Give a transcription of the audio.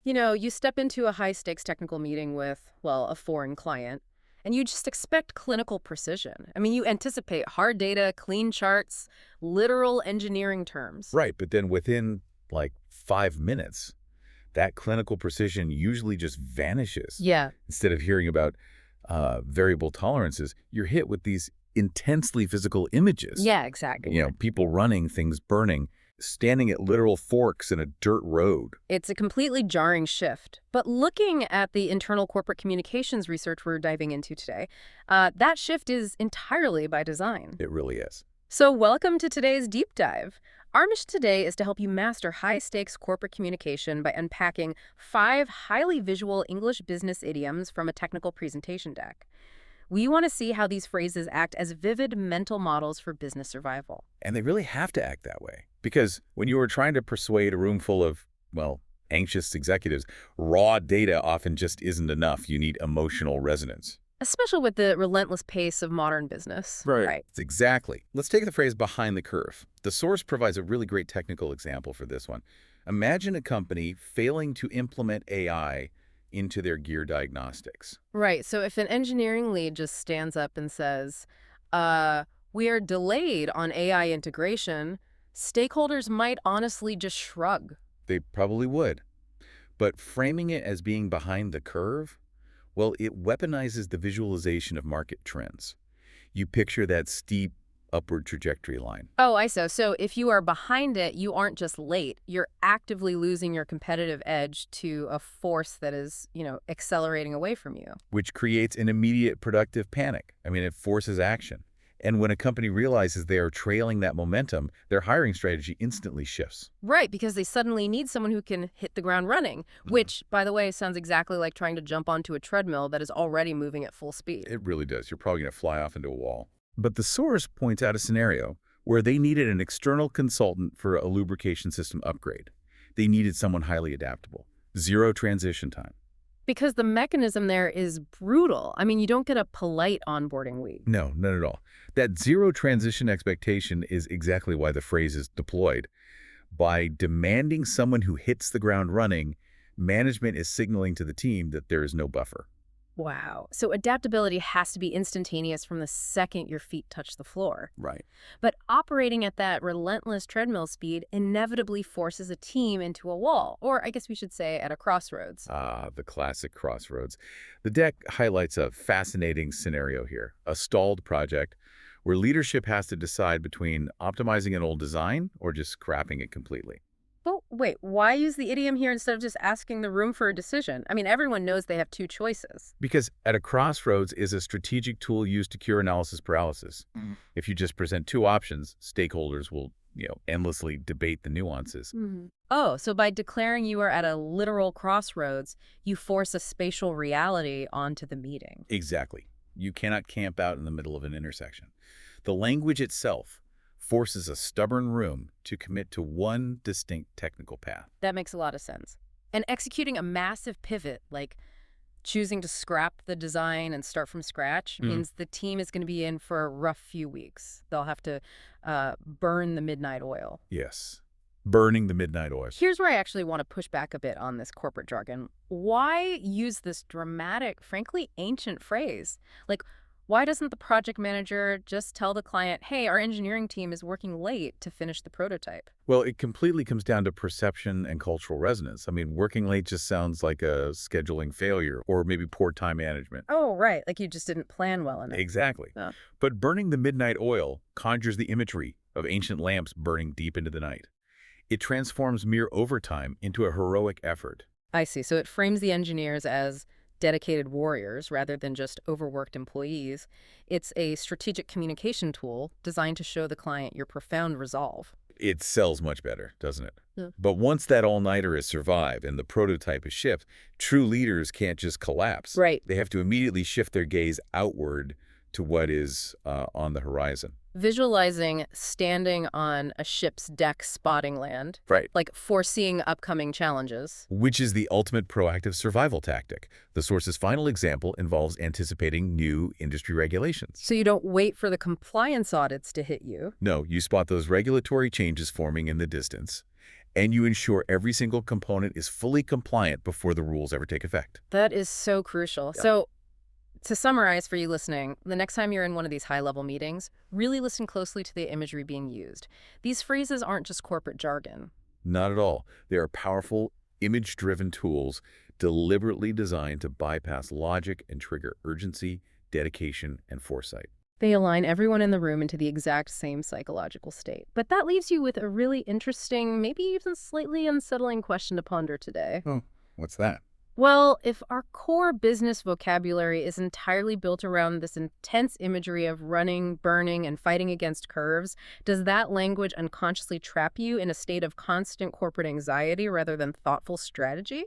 You step into a high-stakes technical meeting with, well, a foreign client, and you just expect clinical precision. I mean, you anticipate hard data, clean charts, literal engineering terms. Right, but then within, like, 5 minutes, that clinical precision usually just vanishes. Yeah. Instead of hearing about variable tolerances, you're hit with these intensely physical images. Yeah, exactly. People running, things burning, standing at literal forks in a dirt road. It's a completely jarring shift. But looking at the internal corporate communications research we're diving into today, that shift is entirely by design. It really is. So welcome to today's deep dive. Our mission today is to help you master high-stakes corporate communication by unpacking 5 highly visual English business idioms from a technical presentation deck. We want to see how these phrases act as vivid mental models for business survival. And they really have to act that way. Because when you are trying to persuade a room full of, well, anxious executives, raw data often just isn't enough. You need emotional resonance. Especially with the relentless pace of modern business. Right. Exactly. Let's take the phrase behind the curve. The source provides a really great technical example for this one. Imagine a company failing to implement AI into their gear diagnostics. Right. So if an engineering lead just stands up and says, we are delayed on AI integration, stakeholders might honestly just shrug. They probably would. But framing it as being behind the curve, well, it weaponizes the visualization of market trends. You picture that steep upward trajectory line. Oh, I see. So if you are behind it, you aren't just late. You're actively losing your competitive edge to a force that is, accelerating away from you. Which creates an immediate productive panic. I mean, it forces action. And when a company realizes they are trailing that momentum, their hiring strategy instantly shifts. Right, because they suddenly need someone who can hit the ground running, which, by the way, sounds exactly like trying to jump onto a treadmill that is already moving at full speed. It really does. You're probably going to fly off into a wall. But the source points out a scenario where they needed an external consultant for a lubrication system upgrade. They needed someone highly adaptable. 0 transition time. Because the mechanism there is brutal. I mean, you don't get a polite onboarding week. No, not at all. That 0 transition expectation is exactly why the phrase is deployed. By demanding someone who hits the ground running, management is signaling to the team that there is no buffer. Wow. So adaptability has to be instantaneous from the second your feet touch the floor. Right. But operating at that relentless treadmill speed inevitably forces a team into a wall, or I guess we should say at a crossroads. Ah, the classic crossroads. The deck highlights a fascinating scenario here, a stalled project where leadership has to decide between optimizing an old design or just scrapping it completely. Well, wait, why use the idiom here instead of just asking the room for a decision? I mean, everyone knows they have 2 choices. Because at a crossroads is a strategic tool used to cure analysis paralysis. If you just present 2 options, stakeholders will, endlessly debate the nuances. Oh, so by declaring you are at a literal crossroads, you force a spatial reality onto the meeting. Exactly. You cannot camp out in the middle of an intersection. The language itself forces a stubborn room to commit to one distinct technical path. That makes a lot of sense. And executing a massive pivot, like choosing to scrap the design and start from scratch, means the team is going to be in for a rough few weeks. They'll have to burn the midnight oil. Yes. Burning the midnight oil. Here's where I actually want to push back a bit on this corporate jargon. Why use this dramatic, frankly, ancient phrase? Like, why doesn't the project manager just tell the client, hey, our engineering team is working late to finish the prototype? Well, it completely comes down to perception and cultural resonance. I mean, working late just sounds like a scheduling failure or maybe poor time management. Oh, right. Like you just didn't plan well enough. Exactly. Oh. But burning the midnight oil conjures the imagery of ancient lamps burning deep into the night. It transforms mere overtime into a heroic effort. I see. So it frames the engineers as dedicated warriors rather than just overworked employees. It's a strategic communication tool designed to show the client your profound resolve. It sells much better, doesn't it? Yeah. But once that all-nighter is survived and the prototype is shipped, true leaders can't just collapse. Right. They have to immediately shift their gaze outward to what is on the horizon. Visualizing standing on a ship's deck spotting land. Right. Like foreseeing upcoming challenges. Which is the ultimate proactive survival tactic. The source's final example involves anticipating new industry regulations. So you don't wait for the compliance audits to hit you. No, you spot those regulatory changes forming in the distance. and you ensure every single component is fully compliant before the rules ever take effect. That is so crucial. Yeah. So, to summarize for you listening, the next time you're in one of these high-level meetings, really listen closely to the imagery being used. These phrases aren't just corporate jargon. Not at all. They are powerful, image-driven tools deliberately designed to bypass logic and trigger urgency, dedication, and foresight. They align everyone in the room into the exact same psychological state. But that leaves you with a really interesting, maybe even slightly unsettling question to ponder today. Oh, what's that? Well, if our core business vocabulary is entirely built around this intense imagery of running, burning, and fighting against curves, does that language unconsciously trap you in a state of constant corporate anxiety rather than thoughtful strategy?